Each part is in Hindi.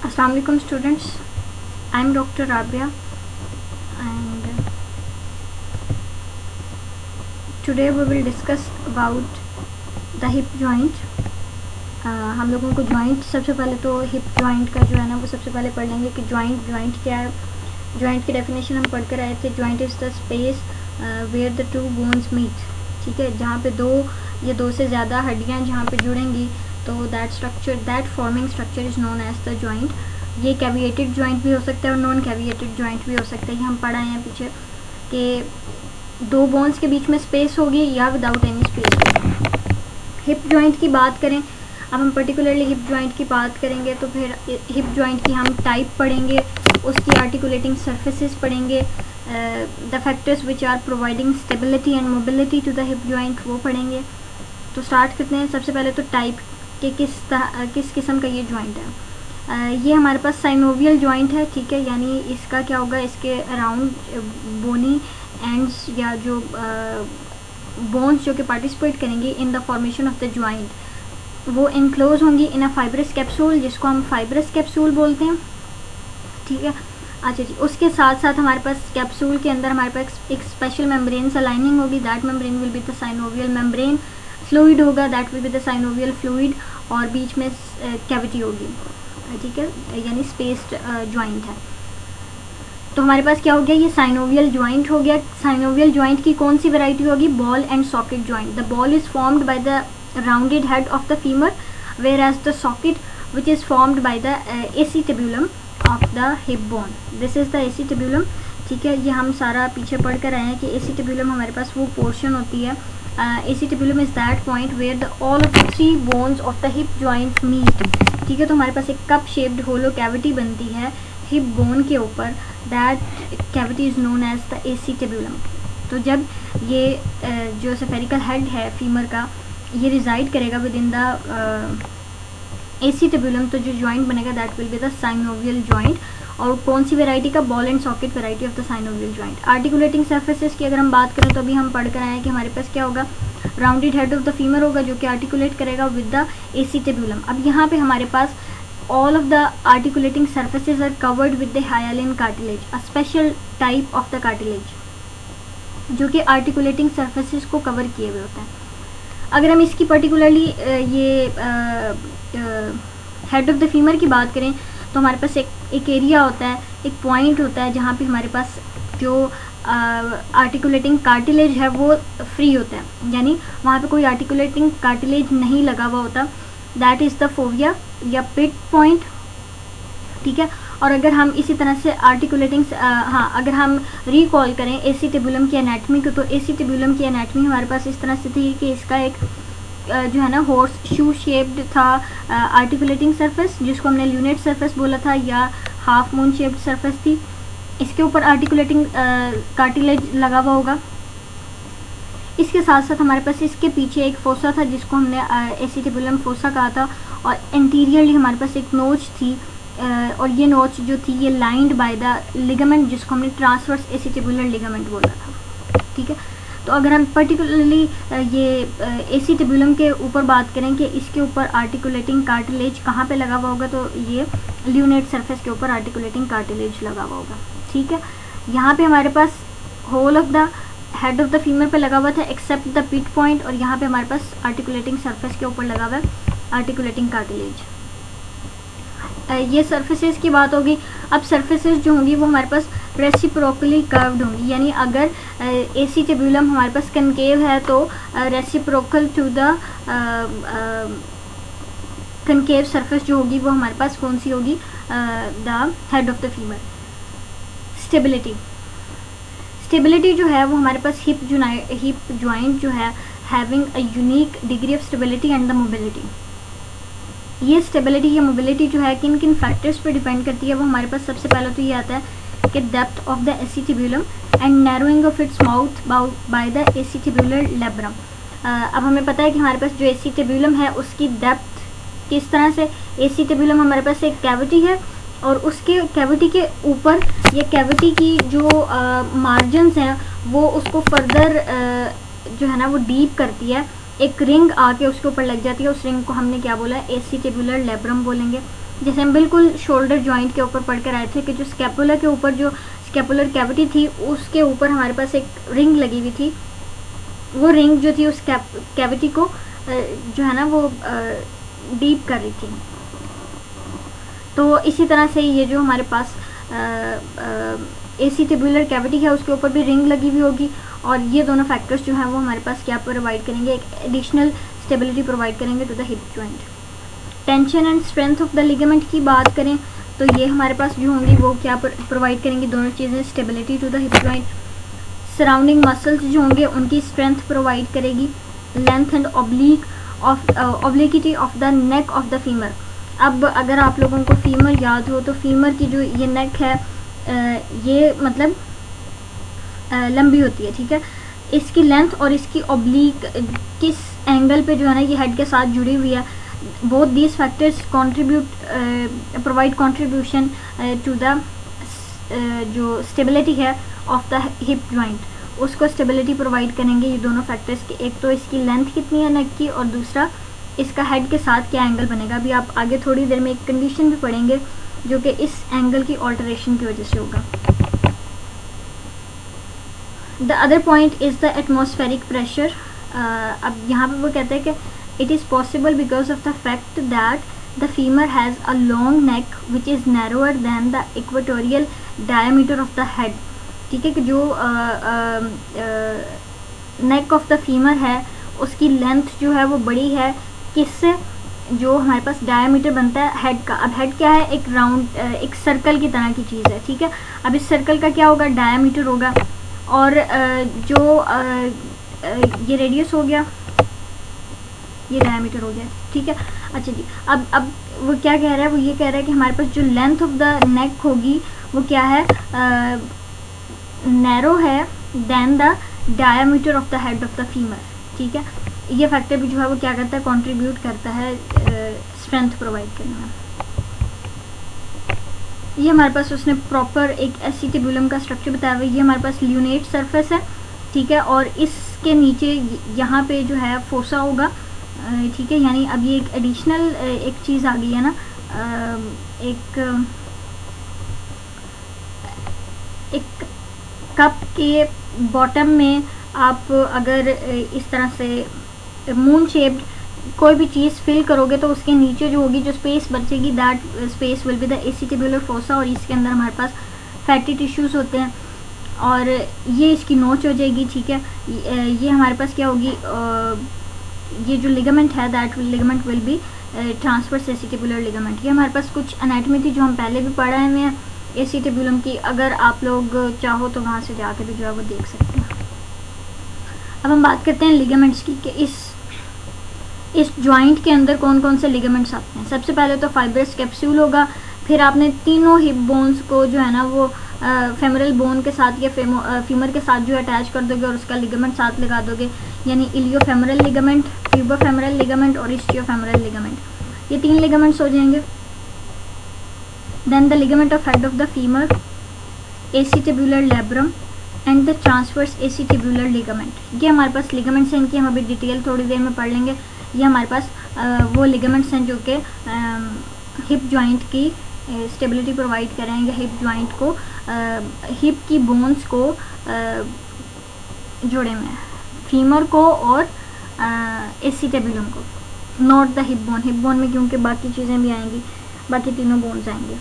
Assalamu alaikum students, I am Dr. Rabia and today we will discuss about the hip joint. हम लोगों को जॉइंट सबसे पहले तो हिप जॉइंट का जो है ना वो सबसे पहले पढ़ लेंगे कि जॉइंट क्या है। जॉइंट की डेफिनेशन हम पढ़ कर आए थे। Joint is the space where the two bones meet, ठीक है, जहाँ पे दो से ज़्यादा हड्डियाँ जहाँ पे जुड़ेंगी तो that forming structure is known as the joint. ये कैविएटेड जॉइंट भी हो सकता है और नॉन कैविएटेड जॉइंट भी हो सकता है। ये हम पढ़ आए हैं पीछे कि दो बोन्स के बीच में स्पेस होगी या without any space. Hip joint की बात करें, अब हम पर्टिकुलरली हिप जॉइंट की बात करेंगे तो फिर हिप जॉइंट की हम टाइप पढ़ेंगे, उसकी आर्टिकुलेटिंग सर्फेसेस पढ़ेंगे, the factors which are providing stability and mobility to the hip joint वो पढ़ेंगे। तो स्टार्ट करते हैं। सबसे पहले तो टाइप के किस किस्म का ये जॉइंट है। ये हमारे पास साइनोवियल जॉइंट है, ठीक है, यानी इसका क्या होगा, इसके अराउंड बोनी एंड्स या जो बोन्स जो कि पार्टिसिपेट करेंगे in the formation of the joint वो इनक्लोज होंगी इन अ फाइब्रस कैप्सूल, जिसको हम फाइब्रस कैप्सूल बोलते हैं, ठीक है। अच्छा जी, उसके साथ साथ हमारे पास कैप्सूल के अंदर हमारे पास एक स्पेशल मेम्ब्रेन सा लाइनिंग होगी। That membrane will be the synovial membrane. Fluid होगा, that will be the synovial fluid, और बीच में कैविटी होगी, ठीक है, यानी स्पेस्ड जॉइंट है। तो हमारे पास क्या हो गया, ये साइनोवियल जॉइंट हो गया। साइनोवियल जॉइंट की कौन सी वैरायटी होगी, ball and socket joint. The ball is formed by the rounded head of the femur, whereas the socket which is formed by the acetabulum of the hip bone. This is the acetabulum, ठीक है। ये हम सारा पीछे पढ़ कर आए हैं कि acetabulum हमारे पास वो पोर्शन होती है। acetabulum is that point where the all of the three bones of the hip joints meet, ठीक है। तो हमारे पास एक कप शेप्ड होलो कैविटी बनती है हिप बोन के ऊपर। That cavity is known as the acetabulum। तो जब ये जो सेफेरिकल हेड है फीमर का ये रिजाइड करेगा विद इन द एसीटेबुलम, तो जो जॉइंट बनेगा that will be the synovial joint. और कौन सी वैरायटी का, ball and socket variety of the synovial joint. Articulating surfaces की अगर हम बात करें तो अभी हम पढ़ कर आए हैं कि हमारे पास क्या होगा, rounded head of the femur होगा जो कि आर्टिकुलेट करेगा विद द एसीटेबुलम। अब यहाँ पे हमारे पास all of the articulating surfaces are covered with the hyaline cartilage, a special type of the cartilage जो कि articulating surfaces को कवर किए हुए होता है। अगर हम इसकी पर्टिकुलरली ये हेड ऑफ द फीमर की बात करें तो हमारे पास एक एरिया होता है, एक पॉइंट होता है जहाँ पे हमारे पास जो आर्टिकुलेटिंग कार्टिलेज है वो फ्री होता है, यानी वहाँ पे कोई आर्टिकुलेटिंग कार्टिलेज नहीं लगा हुआ होता। दैट इज़ द फोविया या पिट पॉइंट, ठीक है। और अगर हम इसी तरह से आर्टिकुलेटिंग अगर हम रिकॉल करें एसीटेबुलम की एनाटमी को, तो एसीटेबुलम की एनाटमी हमारे पास इस तरह से थी कि इसका एक जो है ना हॉर्स शू शेप्ड था आर्टिकुलेटिंग सरफेस, जिसको हमने ल्यूनेट सरफेस बोला था, या हाफ मून शेप्ड सरफेस थी। इसके ऊपर आर्टिकुलेटिंग कार्टिलेज लगा हुआ होगा। इसके साथ साथ हमारे पास इसके पीछे एक फोसा था जिसको हमने एसीटेबुलम फोसा कहा था, और इंटीरियरली हमारे पास एक नोच थी, और ये नोच जो थी ये लाइंड बाय द लिगामेंट जिसको हमने ट्रांसवर्स एसीटेबुलर लिगामेंट बोला था, ठीक है। तो अगर हम पर्टिकुलरली ये एसीटेबुलम के ऊपर बात करें कि इसके ऊपर आर्टिकुलेटिंग कार्टिलेज कहाँ पे लगा हुआ होगा, तो ये ल्यूनेट सरफेस के ऊपर आर्टिकुलेटिंग कार्टिलेज लगा हुआ होगा, ठीक है। यहाँ पे हमारे पास hole of the head of the femur पे लगा हुआ था एक्सेप्ट द पिट पॉइंट, और यहाँ पे हमारे पास आर्टिकुलेटिंग सरफेस के ऊपर लगा हुआ है आर्टिकुलेटिंग कार्टिलेज। ये सर्फेसेस की बात होगी। अब सर्फेसेस जो होंगी वो हमारे पास रेसिप्रोकली कर्व्ड होंगी, यानी अगर एसीटेबुलम हमारे पास कनकेव है तो reciprocal to the concave surface जो होगी वो हमारे पास कौन सी होगी, the head of the femur. Stability जो है वो हमारे पास हिप जॉइंट जो है having a unique degree of stability and the mobility. ये स्टेबिलिटी या मोबिलिटी जो है किन किन फैक्टर्स पर डिपेंड करती है, वो हमारे पास सबसे पहले तो ये आता है कि depth of the acetabulum and narrowing of its mouth by the acetabular labrum. अब हमें पता है कि हमारे पास जो एसीटेबुलम है उसकी डेप्थ किस तरह से, एसीटेबुलम हमारे पास एक कैविटी है और उसके कैविटी के ऊपर ये कैविटी की जो मार्जिन्स हैं वो उसको फर्दर जो है ना वो डीप करती है। एक रिंग आके उसके ऊपर लग जाती है, उस रिंग को हमने क्या बोला है, एसीटेबुलर लेब्रम बोलेंगे। जैसे हम बिल्कुल शोल्डर जॉइंट के ऊपर पढ़ कर आए थे कि जो स्कैपुला के ऊपर जो स्कैपुलर कैविटी थी उसके ऊपर हमारे पास एक रिंग लगी हुई थी, वो रिंग जो थी उस कैविटी को जो है ना वो डीप कर रही थी। तो इसी तरह से ये जो हमारे पास एसीटिब्युलर कैविटी है उसके ऊपर भी रिंग लगी हुई होगी, और ये दोनों फैक्टर्स जो हैं वो हमारे पास क्या प्रोवाइड करेंगे, एक एडिशनल स्टेबिलिटी प्रोवाइड करेंगे to the hip joint. Tension and strength of the ligament की बात करें तो ये हमारे पास जो होंगी वो क्या प्रोवाइड करेंगी, दोनों चीज़ें, stability to the hip joint. Surrounding muscles जो होंगे उनकी स्ट्रेंथ प्रोवाइड करेगी। Length and obliquity of the neck of the femur. अब अगर आप लोगों को फीमर याद हो तो फीमर की जो ये नेक है ये मतलब लंबी होती है, ठीक है। इसकी लेंथ और इसकी ऑब्लिक किस एंगल पे जो है ना ये हेड के साथ जुड़ी हुई है। Both these factors provide contribution to the जो स्टेबिलिटी है ऑफ द हिप जॉइंट, उसको स्टेबिलिटी प्रोवाइड करेंगे ये दोनों फैक्टर्स के। एक तो इसकी लेंथ कितनी है नेक की, और दूसरा इसका हेड के साथ क्या एंगल बनेगा। अभी आप आगे थोड़ी देर में एक कंडीशन भी पढ़ेंगे जो कि इस एंगल की ऑल्टरेशन की वजह से होगा। The other point is the atmospheric pressure. अब यहाँ पे वो कहते हैं कि it is possible because of the fact that the femur has a long neck which is narrower than the equatorial diameter of the head, ठीक है। कि जो नेक ऑफ द फीमर है उसकी लेंथ जो है वो बड़ी है, किससे, जो हमारे पास डायमीटर बनता है हेड का। अब हेड क्या है, एक राउंड एक सर्कल की तरह की चीज़ है, ठीक है। अब इस सर्कल का क्या होगा, डायमीटर होगा, और जो ये रेडियस हो गया, ये डायमीटर हो गया, ठीक है। अच्छा जी, अब वो क्या कह रहा है, वो ये कह रहा है कि हमारे पास जो लेंथ ऑफ द नेक होगी वो क्या है, नैरो है then the diameter of the head of the femur, ठीक है। ये फैक्टर भी जो है वो क्या करता है, कंट्रीब्यूट करता है स्ट्रेंथ प्रोवाइड करने में। ये हमारे पास उसने प्रॉपर एक एसिटिबुलम का स्ट्रक्चर बताया हुआ है। ये हमारे पास ल्यूनेट सरफेस है, ठीक है, और इसके नीचे यहाँ पे जो है फोसा होगा, ठीक है। यानी अब ये एक एडिशनल एक चीज़ आ गई है ना, एक कप के बॉटम में आप अगर इस तरह से मून शेप्ड कोई भी चीज़ फिल करोगे तो उसके नीचे जो होगी, जो स्पेस बचेगी, that space will be the acetabular fossa, और इसके अंदर हमारे पास फैटी टिश्यूज़ होते हैं, और ये इसकी नोच हो जाएगी, ठीक है। ये हमारे पास क्या होगी, ये जो लिगामेंट है that ligament will be transverse acetabular ligament. ये हमारे पास कुछ एनाटॉमी थी जो हम पहले भी पढ़े हुए हैं एसिटिबुलम की, अगर आप लोग चाहो तो वहाँ से जाके भी जो है वो देख सकते हैं। अब हम बात करते हैं लिगामेंट्स की, कि इस जॉइंट के अंदर कौन कौन से लिगामेंट्स आते हैं। सबसे पहले तो फाइब्रस कैप्सूल होगा, फिर आपने तीनों हिप बोन्स को जो है ना वो फेमरल बोन के साथ या फीमर के साथ जो अटैच कर दोगे और उसका लिगामेंट साथ लगा दोगे, यानी इलियोफेमरल लिगामेंट, ट्यूबोफेमरल लिगामेंट और इस्टियोफेमरल लिगामेंट। ये तीन लिगामेंट्स हो जाएंगे। Then the ligament of head of the femur, acetabular labrum and the transverse acetabular ligament. ये हमारे पास लिगामेंट्स हैं, इनकी हम अभी डिटेल थोड़ी देर में पढ़ लेंगे। ये हमारे पास वो लिगामेंट्स हैं जो कि हिप जॉइंट की स्टेबिलिटी प्रोवाइड करेंगे, हिप जॉइंट को हिप की बोन्स को जोड़े में, फीमर को और एसिटिबुलम को, not the hip bone. Hip bone में क्योंकि बाकी चीज़ें भी आएंगी, बाकी तीनों बोन्स आएंगे।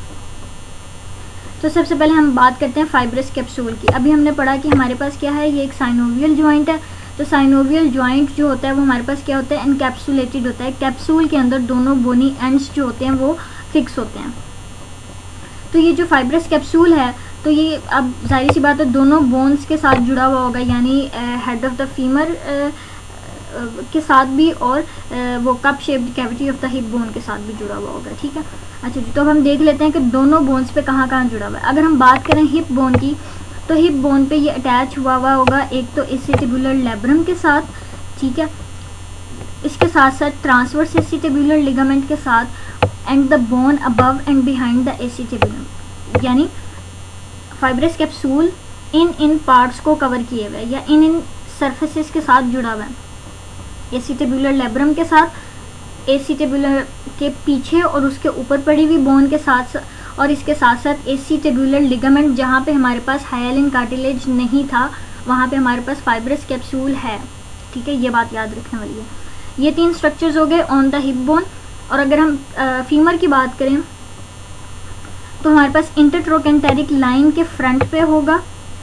तो सबसे पहले हम बात करते हैं फाइब्रस कैप्सूल की। अभी हमने पढ़ा कि हमारे पास क्या है, ये एक साइनोवियल जॉइंट है। तो साइनोवियल जॉइंट जो होता है वो हमारे पास क्या होता है, एनकैप्सुलेटेड होता है। कैप्सूल के अंदर दोनों बोनी एंड्स जो होते हैं वो फिक्स होते हैं। तो ये जो फाइब्रस कैप्सूल है, तो ये अब जाहिर सी बात है दोनों बोन्स के साथ जुड़ा हुआ होगा, यानी हेड ऑफ द फीमर के साथ भी और वो cup shaped cavity of the hip bone के साथ भी जुड़ा हुआ होगा, ठीक है। अच्छा जी, तो अब हम देख लेते हैं कि दोनों बोन्स पे कहाँ कहाँ जुड़ा हुआ है। अगर हम बात करें हिप बोन की, तो हिप बोन पे ये अटैच हुआ होगा एक तो एसिटिबुलर लैब्रम के साथ, ठीक है, इसके साथ साथ ट्रांसवर्स एसिटिबुलर लिगामेंट के साथ, and the bone above and behind the acetabulum. यानी फाइब्रस कैप्सूल इन पार्ट्स को कवर किए हुए या इन सरफेसेस के साथ जुड़ा हुआ है, एसिटिबुलर लैब्रम के साथ, एसिटिबुलर के पीछे और उसके ऊपर पड़ी हुई बोन के साथ, और इसके साथ साथ एसिटिबुलर लिगामेंट जहाँ पे हमारे पास हाइलिन कार्टिलेज नहीं था वहाँ पे हमारे पास फाइब्रस कैप्सूल है। ठीक है, ये बात याद रखने वाली है। ये 3 स्ट्रक्चर्स हो गए ऑन द हिप बोन। और अगर हम फीमर की बात करें तो हमारे पास इंटरट्रोकेंटेरिक लाइन के फ्रंट पे होगा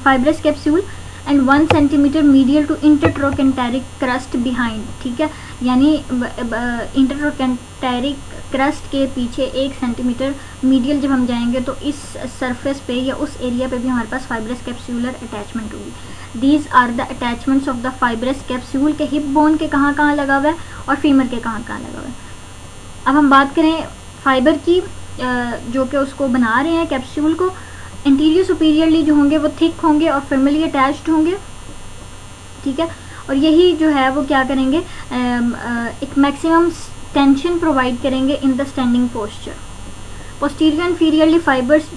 fibrous capsule and 1 centimetre medial to intertrochanteric crest behind. ठीक है, यानी इंटरट्रोकेंटेरिक क्रस्ट के पीछे 1 सेंटीमीटर मीडियल जब हम जाएंगे तो इस सरफेस पे या उस एरिया पे भी हमारे पास फाइब्रस कैप्सूलर अटैचमेंट होगी। These are the attachments of the fibrous capsule के हिप बोन के कहाँ कहाँ लगा हुआ है और फीमर के कहाँ कहाँ लगा हुआ है। अब हम बात करें फाइबर की, जो कि उसको बना रहे हैं कैप्सूल को, इंटीरियर सुपीरियरली जो होंगे वो थिक होंगे और फर्मली अटैच्ड होंगे। ठीक है, और यही जो है वो क्या करेंगे, एक मैक्सिमम टेंशन प्रोवाइड करेंगे in the standing posture. Posterior inferiorly fibres,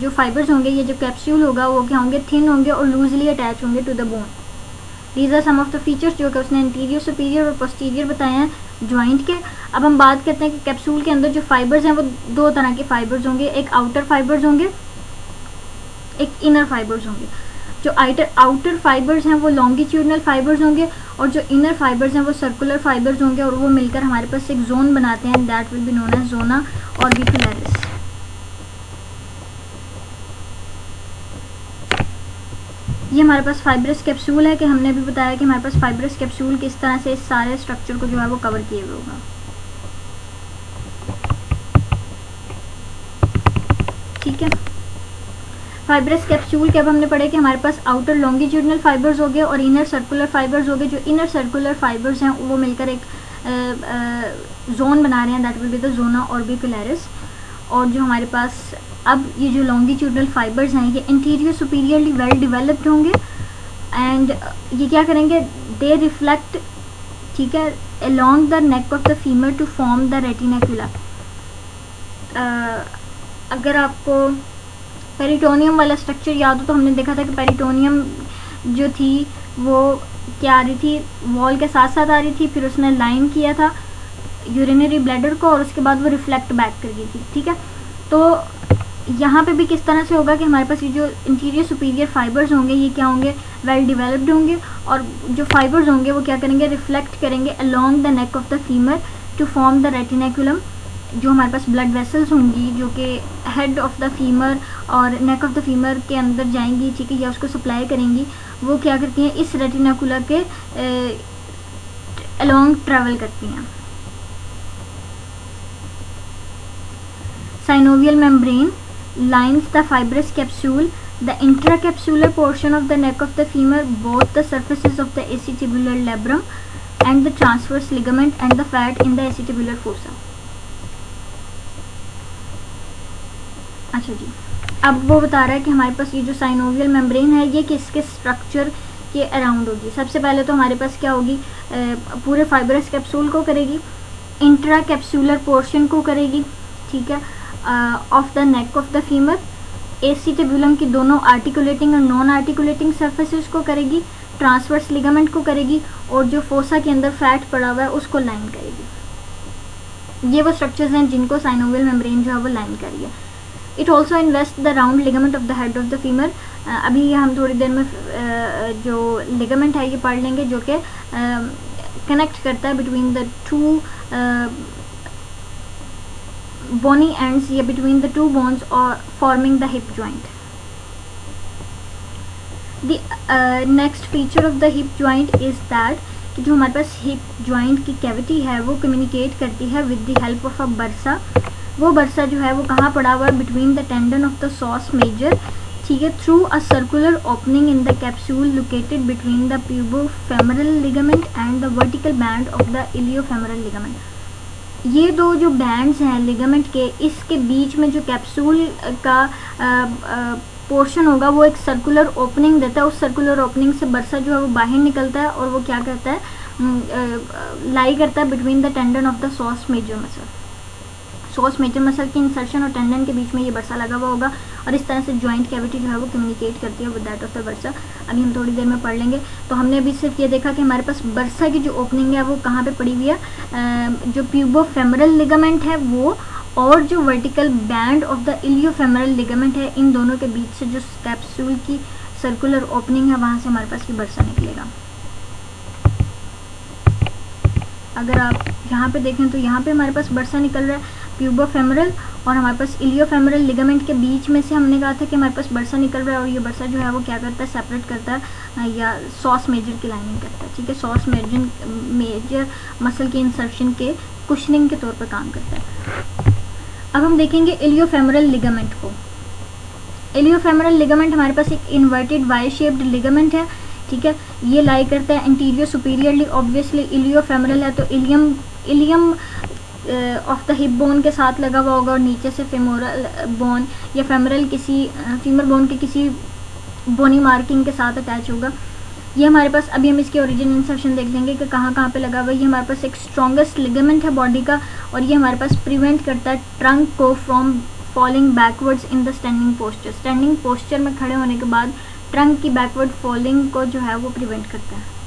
जो फाइबर्स होंगे, ये जो कैप्सूल होगा वो क्या होंगे, थिन होंगे और लूजली अटैच होंगे to the bone. These are some of the features जो कि उसने इंटीरियर सुपीरियर और पोस्टीरियर बताए हैं जॉइंट के। अब हम बात करते हैं कि कैप्सूल के अंदर जो फाइबर्स हैं वो 2 तरह के फाइबर्स होंगे, एक आउटर फाइबर्स होंगे, एक इनर फाइबर्स होंगे। जो आउटर फाइबर्स हैं वो लॉन्गिट्यूडनल फाइबर्स होंगे और जो इनर फाइबर्स हैं वो सर्कुलर फाइबर्स होंगे और वो मिलकर हमारे पास एक जोन बनाते हैं, that will be known as zona orbicularis. ये हमारे पास फाइब्रस कैप्सूल है कि हमने भी बताया कि हमारे पास फाइब्रस कैप्सूल किस तरह से इस सारे स्ट्रक्चर को जो है वो कवर किए हुए होगा। ठीक है, फाइब्रस कैप्सूल के अब हमने पढ़े कि हमारे पास आउटर लॉन्गिट्यूडनल फाइबर्स हो गए और इनर सर्कुलर फाइबर्स हो गए। जो इनर सर्कुलर फाइबर्स हैं वो मिलकर एक जोन बना रहे हैं, that will be the zona orbicularis. और जो हमारे पास अब ये जो लॉन्गिट्यूडनल फाइबर्स हैं ये इंटीरियर सुपीरियरली वेल डेवलप्ड होंगे एंड ये क्या करेंगे, दे रिफ्लेक्ट, ठीक है, along the neck of the femur to form the retinacula. अगर आपको पेरिटोनियम वाला स्ट्रक्चर याद हो तो हमने देखा था कि पेरिटोनियम जो थी वो क्या आ रही थी, वॉल के साथ साथ आ रही थी, फिर उसने लाइन किया था यूरिनरी ब्लैडर को और उसके बाद वो रिफ्लेक्ट बैक कर गई थी। ठीक है, तो यहाँ पे भी किस तरह से होगा कि हमारे पास ये जो इंटीरियर सुपीरियर फाइबर्स होंगे ये क्या होंगे, वेल डेवलप्ड होंगे और जो फाइबर्स होंगे वो क्या करेंगे, रिफ्लेक्ट करेंगे along the neck of the femur to form the retinaculum. जो हमारे पास ब्लड वेसल्स होंगी जो कि हेड ऑफ द फीमर और नेक ऑफ द फीमर के अंदर जाएंगी, ठीक है, या उसको सप्लाई करेंगी, वो क्या करती हैं, इस रेटिनाकुला के अलोंग ट्रेवल करती हैं। Synovial membrane lines the fibrous capsule, the intracapsular portion of the neck of the femur, both the surfaces of the acetibular labrum and the transverse ligament and the fat in the acetibular fossa। अच्छा जी, अब वो बता रहा है कि हमारे पास ये जो साइनोवियल मेम्ब्रेन है ये किसके स्ट्रक्चर के अराउंड होगी। सबसे पहले तो हमारे पास क्या होगी, पूरे फाइब्रस कैप्सूल को करेगी, इंट्रा कैप्सूलर पोर्शन को करेगी, ठीक है, of the neck of the femur, acetabulum की दोनों आर्टिकुलेटिंग और नॉन आर्टिकुलेटिंग सर्फेसेस को करेगी, ट्रांसवर्स लिगामेंट को करेगी और जो फोसा के अंदर फैट पड़ा हुआ है उसको लाइन करेगी। ये वो स्ट्रक्चर्स हैं जिनको साइनोवियल मेम्ब्रेन जो है वो लाइन करी है। It also invest the round ligament of the head of the femur. अभी हम थोड़ी देर में जो लिगामेंट है ये पढ़ लेंगे जो कि कनेक्ट करता है between the two bony ends या between the two bones or forming the hip joint। The next feature of the hip joint is that कि जो हमारे पास hip joint की cavity है वो communicate करती है with the help of a bursa। वो bursa जो है वो कहाँ पड़ा हुआ है, between the tendon of the psoas major, ठीक है, through a circular opening in the capsule located between the pubofemoral ligament and the vertical band of the iliofemoral ligament। ये दो जो बैंड्स हैं लिगामेंट के, इसके बीच में जो कैप्सूल का पोर्शन होगा वो एक सर्कुलर ओपनिंग देता है। उस सर्कुलर ओपनिंग से बरसा जो है वो बाहर निकलता है और वो क्या करता है, लाई करता है between the tendon of the psoas major muscle. Psoas major muscle के इंसर्शन और टेंडन के बीच में ये बरसा लगा हुआ होगा और इस तरह से जॉइंट कैविटी जो है वो कम्युनिकेट करती है विद दैट ऑफ द बरसा। अभी हम थोड़ी देर में पढ़ लेंगे। तो हमने अभी सिर्फ ये देखा कि हमारे पास बरसा की जो ओपनिंग है वो कहाँ पे पड़ी हुई है, जो प्यूबोफेमरल लिगामेंट है वो और जो vertical band of the iliofemoral ligament है, इन दोनों के बीच से जो कैप्सूल की सर्कुलर ओपनिंग है वहाँ से हमारे पास ये बरसा निकलेगा। अगर आप यहाँ पे देखें तो यहाँ पे हमारे पास बरसा निकल रहा है प्यूबोफेमरल और हमारे पास इलियोफेमरल लिगामेंट के बीच में से हमने कहा था कि हमारे पास बरसा निकल रहा है और ये बरसा जो है वो क्या करता है, सेपरेट करता है या सॉस मेजर की लाइनिंग करता है। ठीक है, सॉस मेजर मसल के इंसर्शन के कुशनिंग के तौर पर काम करता है। अब हम देखेंगे इलियोफेमरल लिगामेंट को। इलियोफेमरल लिगामेंट हमारे पास एक इन्वर्टेड वाई शेप्ड लिगामेंट है। ठीक है, ये लाई करता है इंटीरियर सुपीरियरली, ऑब्वियसली इलियोफेमरल है तो ilium of the hip bone के साथ लगा हुआ होगा और नीचे से फेमोरल बोन या फेमरल किसी फीमर बोन के किसी बोनी मार्किंग के साथ अटैच होगा। ये हमारे पास, अभी हम इसके ओरिजिन इंसर्शन देख लेंगे कि कहाँ कहाँ पे लगा हुआ है। ये हमारे पास एक स्ट्रॉन्गेस्ट लिगामेंट है बॉडी का और ये हमारे पास प्रिवेंट करता है ट्रंक को from falling backwards in the standing posture. Standing posture में खड़े होने के बाद ट्रंक की बैकवर्ड फॉलिंग को जो है वो प्रिवेंट करता है।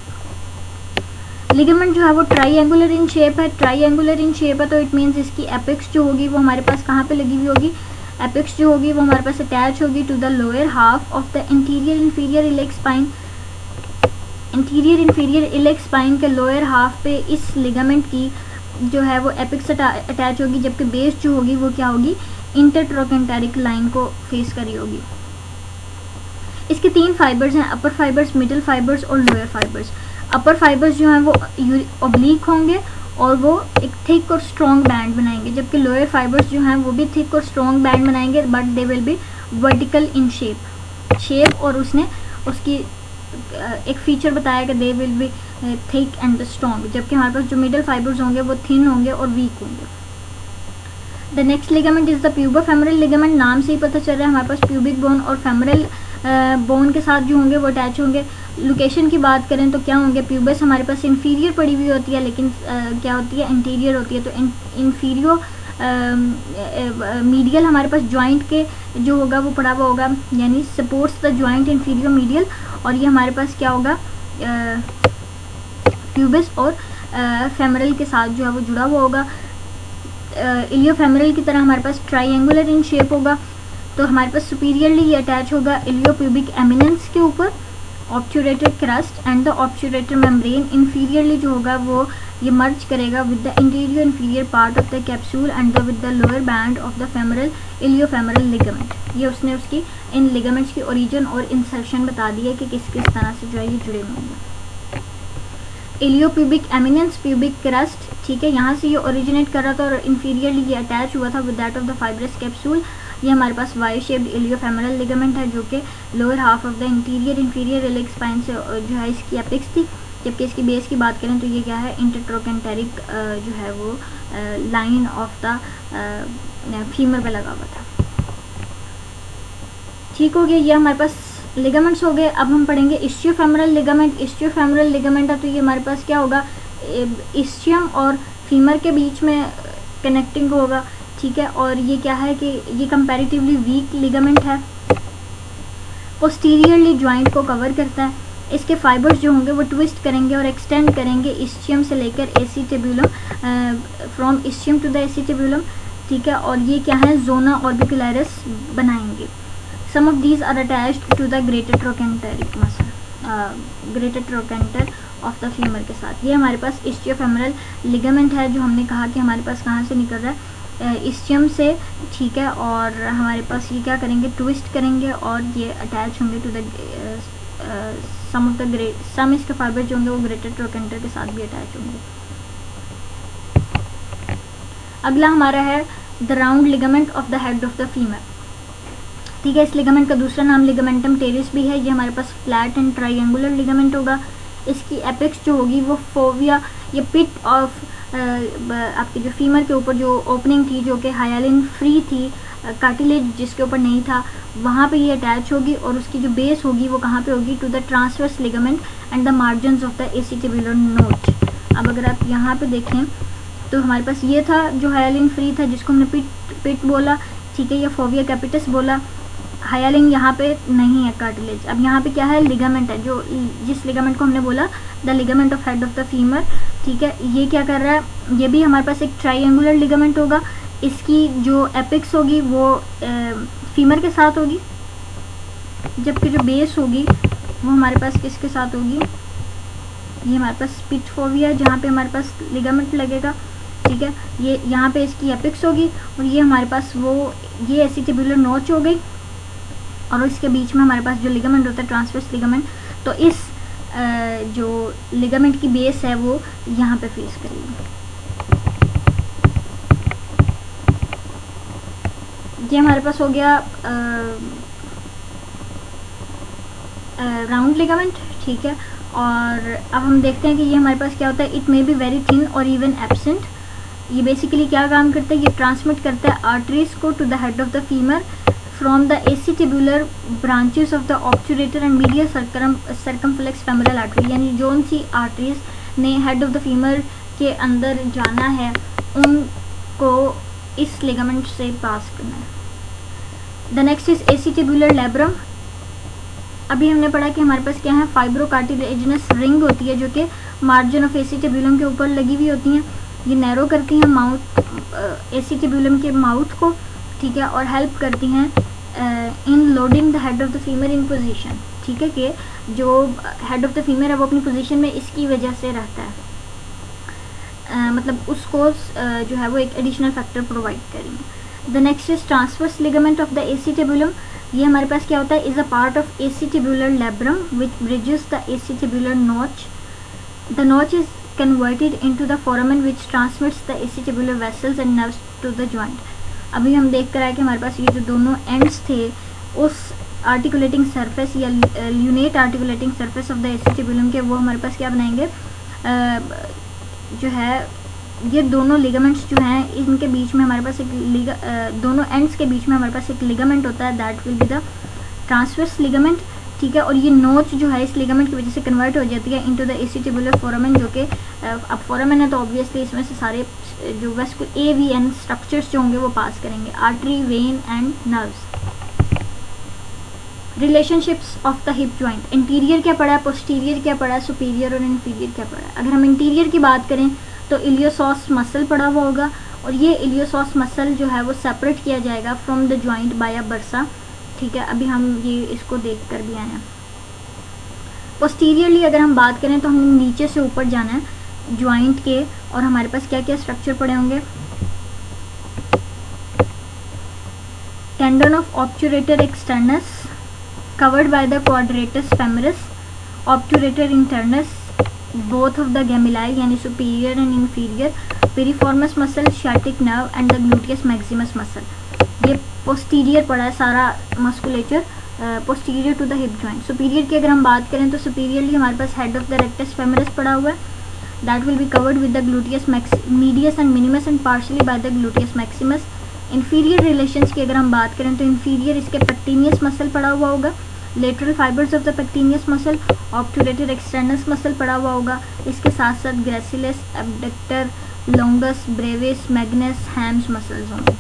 लिगामेंट जो है वो ट्राइएंगुलर इन शेप है। ट्राइएंगुलर इन शेप है तो इट मीन्स इसकी एपेक्स जो होगी वो हमारे पास कहाँ पे लगी हुई होगी, एपेक्स जो होगी वो हमारे पास अटैच होगी to the lower half of the interior inferior iliac spine. Anterior inferior iliac spine के लोअर हाफ पे इस लिगामेंट की जो है वो एपेक्स अटैच होगी, जबकि बेस जो होगी वो क्या होगी, इंटरट्रोकेंटेरिक लाइन को फेस करी होगी। इसके 3 फाइबर्स हैं, अपर फाइबर्स, मिडिल फाइबर्स और लोअर फाइबर्स। अपर फाइबर्स जो हैं वो ऑब्लिक होंगे और वो एक थिक और स्ट्रॉन्ग बैंड बनाएंगे, जबकि लोअर फाइबर्स जो हैं वो भी थिक और स्ट्रॉन्ग बैंड बनाएंगे but they will be vertical in shape और उसने उसकी एक फीचर बताया कि they will be thick and strong, जबकि हमारे पास जो मिडल फाइबर्स होंगे वो थिन होंगे और वीक होंगे। The next ligament is the pubofemoral ligament. नाम से ही पता चल रहा है हमारे पास प्यूबिक बोन और फेमरल बोन के साथ जो होंगे वो अटैच होंगे। लोकेशन की बात करें तो क्या होंगे, प्यूबस हमारे पास इंफीरियर पड़ी हुई होती है लेकिन क्या होती है, इंटीरियर होती है। तो इंफीरियर मीडियल हमारे पास जॉइंट के जो होगा वो पड़ा हुआ होगा, यानी supports the joint inferior medial, और ये हमारे पास क्या होगा, प्यूबस और फेमरल के साथ जो है वो जुड़ा हुआ होगा। इलियोफेमरल की तरह हमारे पास ट्राइएंगुलर इन शेप होगा, तो हमारे पास सुपीरियरली ये अटैच होगा इलियोप्यूबिक एमिनेंस के ऊपर, obturated crest and the obturator membrane. Inferiorly जो होगा वो ये मर्ज करेगा with the interior inferior part of the capsule and with the lower band of the femoral iliofemoral ligament. ये उसने उसकी इन लिगामेंट्स की ओरिजिन और इंसर्शन बता दी है कि किस किस तरह से जो है ये जुड़े हुए होंगे। इलियोप्यूबिक एमिनेंस, प्यूबिक क्रस्ट, ठीक है, यहाँ से ये ओरिजिनेट कर रहा था और इन्फीरियरली ये अटैच हुआ था with that of the fibrous capsule. ये हमारे पास वाई शेप्ड इलियोफेमरल लिगामेंट है जो कि lower half of the interior inferior iliac spine से जो है इसकी एपेक्स थी, जबकि इसकी बेस की बात करें तो ये क्या है, इंटरट्रोकेंटेरिक जो है वो लाइन ऑफ द फीमर पे लगा हुआ था। ठीक हो गया, ये हमारे पास लिगामेंट्स हो गए। अब हम पढ़ेंगे इस्चियोफेमरल लिगामेंट। इस्चियोफेमरल लिगामेंट है तो ये हमारे पास क्या होगा, इस्चियम और फीमर के बीच में कनेक्टिंग होगा। ठीक है, और ये क्या है कि ये कंपैरेटिवली वीक लिगामेंट है, पोस्टीरियरली जॉइंट को कवर करता है। इसके फाइबर्स जो होंगे वो ट्विस्ट करेंगे और एक्सटेंड करेंगे इस्चियम से लेकर acetabulum, from ischium to the acetabulum. ठीक है, और ये क्या है, जोना ऑर्बिकुलरिस बनाएंगे। Some of these are attached to the greater trochanteric muscle, greater trochanter of the femur के साथ। ये हमारे पास इस्चियोफेमरल लिगामेंट है जो हमने कहा कि हमारे पास कहाँ से निकल रहा है, इस्चियम से। ठीक है, और हमारे पास ये क्या करेंगे, ट्विस्ट करेंगे और ये अटैच होंगे to the some of the some इसके फाइबर जो होंगे वो ग्रेटर ट्रोकेंटर के साथ भी अटैच होंगे। अगला हमारा है the round ligament of the head of the femur. ठीक है, इस लिगामेंट का दूसरा नाम लिगामेंटम टेरिस भी है। ये हमारे पास फ्लैट एंड ट्राइएंगुलर लिगामेंट होगा। इसकी एपेक्स जो होगी वो फोविया या पिट ऑफ आपके जो फीमर के ऊपर जो ओपनिंग थी जो कि हायालिन फ्री थी, कार्टिलेज जिसके ऊपर नहीं था, वहाँ पे ये अटैच होगी और उसकी जो बेस होगी वो कहाँ पे होगी, to the transverse ligament and the margins of the acetabular notch. अब अगर आप यहाँ पे देखें तो हमारे पास ये था जो हायालिन फ्री था, जिसको हमने पिट बोला, ठीक है, या फोविया कैपिटस बोला। हायालिन यहाँ पे नहीं है कार्टिलेज। अब यहाँ पे क्या है, लिगामेंट है, जो जिस लिगामेंट को हमने बोला the ligament of head of the femur, ठीक है। ये क्या कर रहा है, ये भी हमारे पास एक ट्राइंगुलर लिगामेंट होगा। इसकी जो एपिक्स होगी वो फीमर के साथ होगी, जबकि जो बेस होगी वो हमारे पास किसके साथ होगी, ये हमारे पास पिट फोविया है, जहाँ पे हमारे पास लिगामेंट लगेगा, ठीक है। ये यहाँ पे इसकी एपिक्स होगी और ये हमारे पास वो ये एसिटिबुलर नोच हो गई, और इसके बीच में हमारे पास जो लिगामेंट होता है ट्रांसवर्स लिगामेंट, तो इस जो लिगामेंट की बेस है वो यहाँ पे फेस करेगी। ये हमारे पास हो गया राउंड लिगामेंट, ठीक है। और अब हम देखते हैं कि ये हमारे पास क्या होता है, it may be very thin और इवन एब्सेंट। ये बेसिकली क्या काम करता है, ये ट्रांसमिट करता है आर्टरीज को to the head of the femur from the acetabular branches of the obturator and medial circumflex femoral artery, यानी जोन सी आर्टरीज ने हेड ऑफ द फीमर के अंदर जाना है उनको इस लिगामेंट से पास करना है। The next is acetabular labrum. अभी हमने पढ़ा कि हमारे पास क्या है, फाइब्रोकार्टिलेजिनस रिंग होती है जो कि मार्जिन ऑफ एसिटिबुलम के ऊपर लगी हुई होती हैं। ये नैरो करती हैं माउथ एसिटिबुलम के माउथ को, ठीक है, और हेल्प करती हैं इन loading the head of the femur in position, ठीक है, कि जो हेड ऑफ द फीमर है वो अपनी पोजीशन में इसकी वजह से रहता है, मतलब उसको जो है वो एक एडिशनल फैक्टर प्रोवाइड करेंगे। The next is transverse ligament of the acetabulum. ये हमारे पास क्या होता है, is a part of acetabular labrum which bridges the acetabular notch. The notch is converted into the foramen which transmits the acetabular vessels and nerves to the joint. अभी हम देख कर आए कि हमारे पास ये जो दोनों एंड्स थे उस आर्टिकुलेटिंग सरफेस या lunate articulating surface of the acetabulum के, वो हमारे पास क्या बनाएंगे, जो है ये दोनों लिगामेंट्स जो हैं इनके बीच में हमारे पास एक दोनों एंड्स के बीच में हमारे पास एक लिगामेंट होता है, that will be the transverse ligament, ठीक है। और ये नोच जो है इस लिगामेंट की वजह से कन्वर्ट हो जाती है इनटू द एसिटिबुलर फोरामेन, जो कि अब फोरामेन है तो ऑब्वियसली इसमें से सारे जो AVN स्ट्रक्चर्स जो होंगे वो पास करेंगे, artery, when and nerves. Relationships of the hip joint. Interior क्या पढ़ा है, पोस्टीरियर क्या पढ़ा है, सुपीरियर और इन्फीरियर क्या पढ़ा है। अगर हम इंटीरियर की बात करें तो इलियोसॉस मसल पढ़ा हुआ होगा, और ये इलियोसॉस मसल जो है वो सेपरेट किया जाएगा from the joint by a bursa, ठीक है। अभी हम ये इसको देख कर भी आए हैं। पोस्टीरियरली अगर हम बात करें तो हमें नीचे से ऊपर जाना है जॉइंट के, और हमारे पास क्या क्या स्ट्रक्चर पड़े होंगे, tendon of obturator externus covered by the quadratus femoris, obturator internus both of the gemelli यानी superior and inferior, piriformis muscle, sciatic nerve and the gluteus maximus muscle. ये पोस्टीरियर पड़ा है सारा musculature posterior to the hip joint. Superior की अगर हम बात करें तो सुपीरियरली हमारे पास head of the rectus femoris पड़ा हुआ है, that will be covered with the gluteus medius and minimus and partially by the gluteus Maximus. Inferior relations की अगर हम बात करें तो इन्फीरियर इसके पेक्टिनियस मसल पड़ा हुआ होगा, lateral fibers of the pectineus muscle, obturator externus muscle पड़ा हुआ होगा, इसके साथ साथ gracilis, abductor, longus, brevis, magnus, hams muscles होंगे।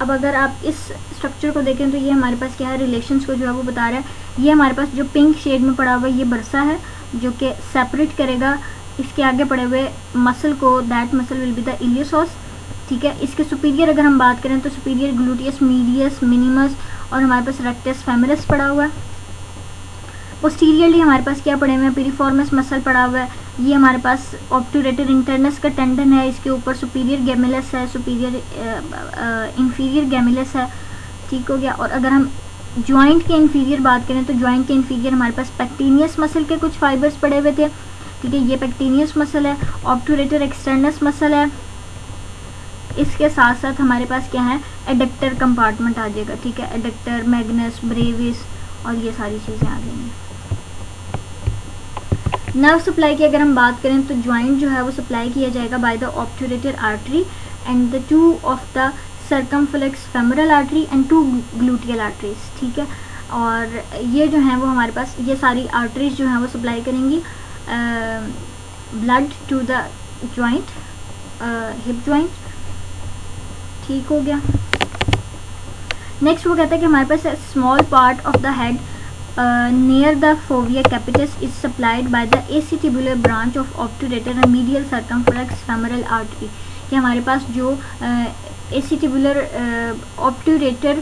अब अगर आप इस स्ट्रक्चर को देखें तो ये हमारे पास क्या है, रिलेशंस को जो है वो बता रहा है। ये हमारे पास जो पिंक शेड में पड़ा हुआ है ये बर्सा है जो कि सेपरेट करेगा इसके आगे पड़े हुए मसल को, that muscle will be the iliopsoas, ठीक है। इसके सुपीरियर अगर हम बात करें तो सुपीरियर ग्लूटियस मीडियस, मिनिमस और हमारे पास रेक्टस फेमोरिस पड़ा हुआ है। पोस्टीरियरली हमारे पास क्या पड़े हुए हैं, पिरिफॉर्मस मसल पड़ा हुआ है, ये हमारे पास ऑब्टुरेटर इंटरनस का टेंडन है, इसके ऊपर सुपीरियर गेमिलस है, सुपीरियर इंफीरियर गेमिलस है, ठीक हो गया। और अगर हम जॉइंट के इंफीरियर बात करें तो जॉइंट के इंफीरियर हमारे पास पेक्टिनियस मसल के कुछ फाइबर्स पड़े हुए थे, ठीक है, ये पेक्टिनियस मसल है, ऑब्टुरेटर एक्सटर्नस मसल है, इसके साथ साथ हमारे पास क्या है, एडक्टर कंपार्टमेंट आ जाएगा, ठीक है, एडक्टर, मैग्नस, ब्रेविस और ये सारी चीज़ें आ जाएंगी। नर्व सप्लाई की अगर हम बात करें तो ज्वाइंट जो है वो सप्लाई किया जाएगा by the obturator artery and the two of the circumflex femoral artery and two gluteal arteries, ठीक है। और ये जो हैं वो हमारे पास ये सारी आर्टरीज जो हैं वो सप्लाई करेंगी blood to the joint, hip joint, ठीक हो गया। नेक्स्ट वो कहता है कि हमारे पास small part of the head near the fovea capitis is supplied by the acetabular branch of obturator and medial circumflex femoral artery, कि हमारे पास जो एसिटिबुलर ऑब्टूरेटर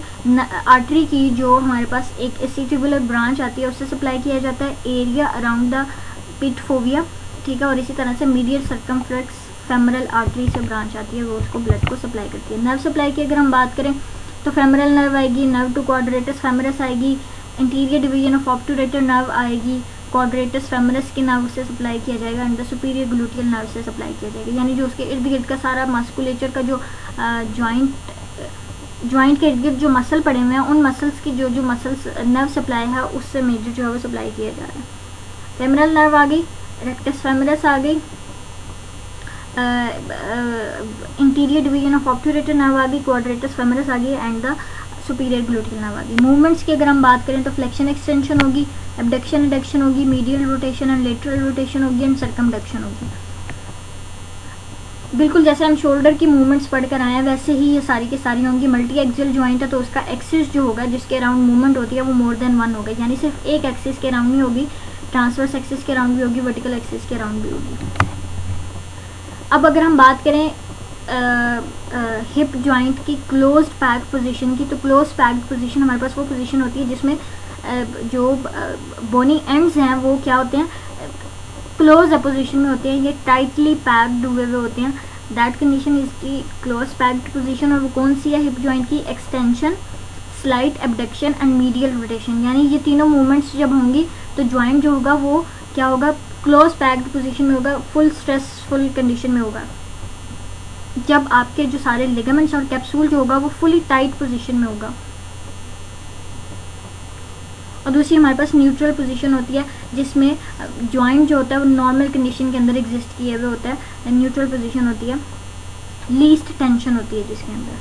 आर्टरी की जो हमारे पास एक एसिटिबुलर ब्रांच आती है उससे सप्लाई किया जाता है area around the pit fovea, ठीक है। और इसी तरह से मीडियल सर्कमफ्लेक्स फेमोरल आर्टरी से ब्रांच आती है, वो उसको ब्लड को सप्लाई करती है। नर्व सप्लाई की अगर हम बात करें तो फेमोरल नर्व आएगी, नर्व टू क्वाड्रेटस फेमोरस आएगी, interior division of obturator nerve आएगी, क्वाड्रेटस फेमोरस के नर्व से सप्लाई किया जाएगा and the superior gluteal nerve से सप्लाई किया जाएगा। यानी जो उसके इर्द गिर्द का सारा मस्कुलेचर का जो जॉइंट के इर्द गिर्द जो मसल पड़े हुए हैं उन मसल्स की जो मसल्स नर्व सप्लाई है उससे मेजर जो है वो सप्लाई किया जा रहा है। फेमोरल नर्व आ गई, रेक्टस फेमोरस आ गई, interior division of obturator nerve आ गई, क्वाड्रेटस फेमोरस आ गई and the superior gluteal nerve आ गई। मूवमेंट्स की अगर हम बात करें तो फ्लेक्शन एक्सटेंशन होगी, एबडक्शन एडक्शन होगी, medial rotation and lateral rotation होगी एंड सर्कमडक्शन होगी। बिल्कुल जैसे हम शोल्डर की मूवमेंट्स पढ़कर आए हैं वैसे ही ये सारी की सारी होंगी। मल्टी एक्सियल जॉइंट है तो उसका एक्सिस जो होगा जिसके अराउंड मूवमेंट होती है वो मोर देन वन होगा, यानी सिर्फ एक एक्सिस के अराउंड नहीं होगी, ट्रांसवर्स एक्सिस के अराउंड भी होगी, वर्टिकल एक्सिस के अराउंड भी होगी। अब अगर हम बात करें हिप जॉइंट की क्लोज्ड पैक्ड पोजीशन की, तो क्लोज पैक्ड पोजीशन हमारे पास वो पोजीशन होती है जिसमें जो बोनी एंड्स हैं वो क्या होते हैं, क्लोज पोजीशन में होते हैं, ये टाइटली पैक्ड हुए हुए होते हैं। That condition is the close packed position. और वो कौन सी है हिप जॉइंट की, extension, slight abduction and medial rotation. यानी ये तीनों मूवमेंट्स जब होंगी तो जॉइंट जो होगा वो क्या होगा, क्लोज पैक्ड पोजीशन में होगा, फुल स्ट्रेसफुल कंडीशन में होगा। जब आपके जो सारे लिगामेंट्स और कैप्सूल जो होगा वो फुली टाइट पोजीशन में होगा। और दूसरी हमारे पास न्यूट्रल पोजीशन होती है जिसमें जॉइंट जो होता है वो नॉर्मल कंडीशन के अंदर एग्जिस्ट किए हुए होता है। न्यूट्रल पोजीशन होती है, लीस्ट टेंशन होती है जिसके अंदर।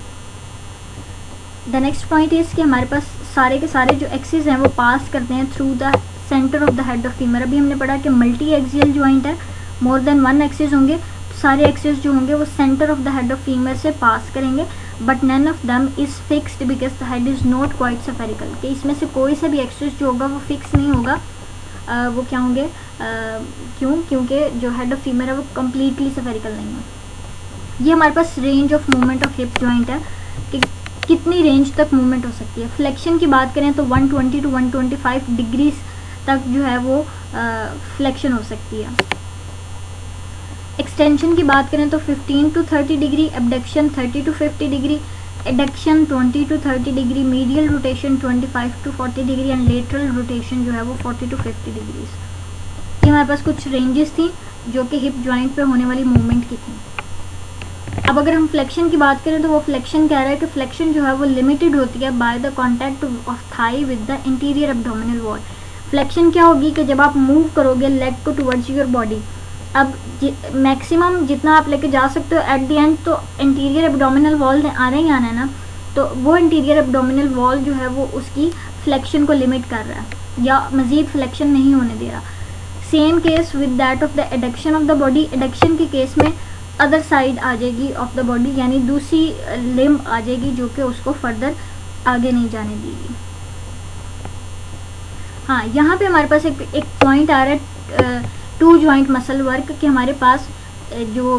द नेक्स्ट पॉइंट इज कि हमारे पास सारे के सारे जो एक्सिस हैं वो पास करते हैं through the centre of the head of femur. अभी हमने पढ़ा कि मल्टी एक्सियल जॉइंट है, मोर देन वन एक्सिस होंगे, सारे एक्सिस जो होंगे वो centre of the head of femur से पास करेंगे, but none of them is fixed because the head is not quite spherical, कि इसमें से कोई सा भी एक्सिस जो होगा वो फिक्स नहीं होगा। वो क्या होंगे, क्योंकि जो हेड ऑफ फीमर है वो कम्प्लीटली स्फेरिकल नहीं है। ये हमारे पास range of movement of hip joint है कि कितनी रेंज तक मूवमेंट हो सकती है। फ्लेक्शन की बात करें तो 120 to 125 डिग्रीज तक जो है वो फ्लेक्शन हो सकती है। एक्सटेंशन की बात करें तो 15 to 30 degree, abduction 30 to 50 degree, adduction 20 to 30 degree, medial rotation 25 to 40 degree and lateral rotation जो है वो 40 to 50 डिग्रीज। ये हमारे पास कुछ रेंजेस थी जो कि हिप जॉइंट पे होने वाली मूवमेंट की थी। अब अगर हम फ्लेक्शन की बात करें तो वो फ्लेक्शन कह रहा है कि फ्लेक्शन जो है वो लिमिटेड होती है by the contact of thigh with the interior abdominal wall. Flexion क्या होगी कि जब आप मूव करोगे लेग को टुवर्ड्स योर बॉडी, अब मैक्सिमम जितना आप लेके जा सकते हो एट द एंड तो इंटीरियर एब्डोमिनल वॉल ने आना ही आना है ना, तो वो इंटीरियर एब्डोमिनल वॉल जो है वो उसकी फ्लेक्शन को लिमिट कर रहा है या मज़ीद फ्लेक्शन नहीं होने दे रहा। Same case with that of the adduction of the body. Adduction के केस में अदर साइड आ जाएगी ऑफ द बॉडी, यानी दूसरी लिम्ब आ जाएगी जो कि उसको फर्दर आगे नहीं जाने देगी। हाँ, यहाँ पे हमारे पास एक पॉइंट आ रहा है टू जॉइंट मसल वर्क, कि हमारे पास जो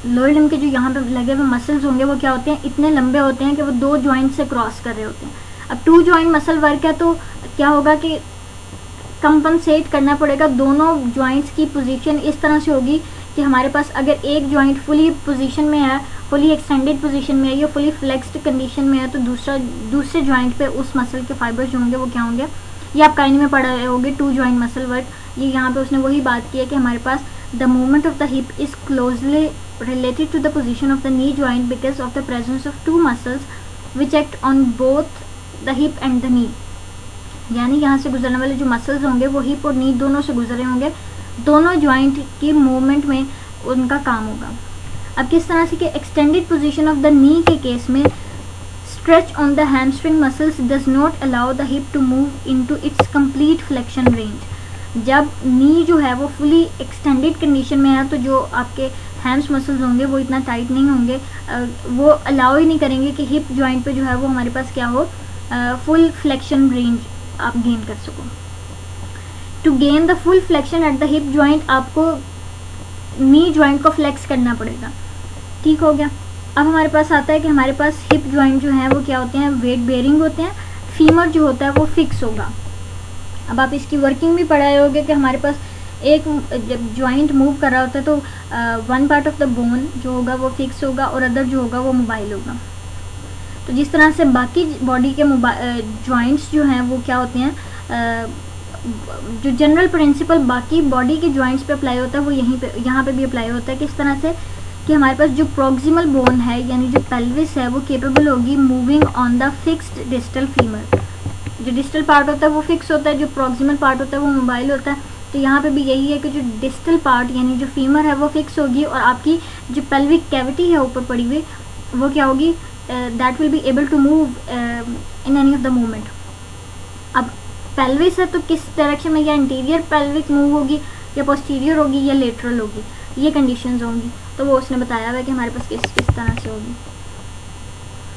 लोअर लिम्ब के जो यहाँ पे लगे हुए मसल्स होंगे वो क्या होते हैं, इतने लंबे होते हैं कि वो दो जॉइंट से क्रॉस कर रहे होते हैं। अब टू जॉइंट मसल वर्क है तो क्या होगा कि कंपनसेट करना पड़ेगा, दोनों जॉइंट्स की पोजीशन इस तरह से होगी कि हमारे पास अगर एक जॉइंट फुली पोजीशन में है, फुली एक्सटेंडेड पोजीशन में है या फुली फ्लेक्स्ड कंडीशन में है, तो दूसरे जॉइंट पे उस मसल के फाइबर्स जो होंगे वो क्या होंगे, ये आप काइनी में पढ़ रहे होगे टू जॉइंट मसल वर्क। ये यहाँ पे उसने वही बात की है कि हमारे पास the movement of the hip is closely related to the position of the knee joint because of the presence of two muscles which act on both the hip and the knee. यानी यहाँ से गुजरने वाले जो मसल्स होंगे वो हिप और नी दोनों से गुजर रहे होंगे, दोनों जॉइंट की मूवमेंट में उनका काम होगा। अब किस तरह से कि एक्सटेंडेड पोजीशन ऑफ द नी के केस में stretch on the hamstring muscles does not allow the hip to move into its complete flexion range। जब नी जो है वो फुली एक्सटेंडेड कंडीशन में है तो जो आपके हैम्स मसल्स होंगे वो इतना टाइट नहीं होंगे, वो अलाउ ही नहीं करेंगे कि हिप जॉइंट पे जो है वो हमारे पास क्या हो, फुल फ्लेक्शन रेंज आप गेन कर सको। To gain the full flexion at the hip joint आपको नी जॉइंट को फ्लेक्स करना पड़ेगा। ठीक हो गया। अब हमारे पास आता है कि हमारे पास हिप जॉइंट जो है वो क्या होते हैं, वेट बेयरिंग होते हैं। फीमर जो होता है वो फिक्स होगा। अब आप इसकी वर्किंग भी पढ़ाए होगे कि हमारे पास एक जब जॉइंट मूव कर रहा होता है तो one part of the bone जो होगा वो फिक्स होगा और अदर जो होगा वो मोबाइल होगा। तो जिस तरह से बाकी बॉडी के जॉइंट्स जो हैं वो क्या होते हैं, जो जनरल प्रिंसिपल बाकी बॉडी के जॉइंट्स पे अप्लाई होता है वो यहाँ पे भी अप्लाई होता है। किस तरह से कि हमारे पास जो प्रॉक्सिमल बोन है यानी जो पेल्विस है वो केपेबल होगी moving on the fixed distal femur. जो डिस्टल पार्ट होता है वो फिक्स होता है, जो प्रॉक्सिमल पार्ट होता है वो मोबाइल होता है। तो यहाँ पे भी यही है कि जो डिस्टल पार्ट यानी जो फीमर है वो फिक्स होगी और आपकी जो पेल्विक कैविटी है ऊपर पड़ी हुई वो क्या होगी, that will be able to move in any of the movement. अब पेल्विस है तो किस डायरेक्शन में, या इंटीरियर पेल्विक मूव होगी या पोस्टीरियर होगी या लेटरल होगी, ये कंडीशंस होंगी। तो वो उसने बताया हुआ है कि हमारे पास किस तरह से होगी।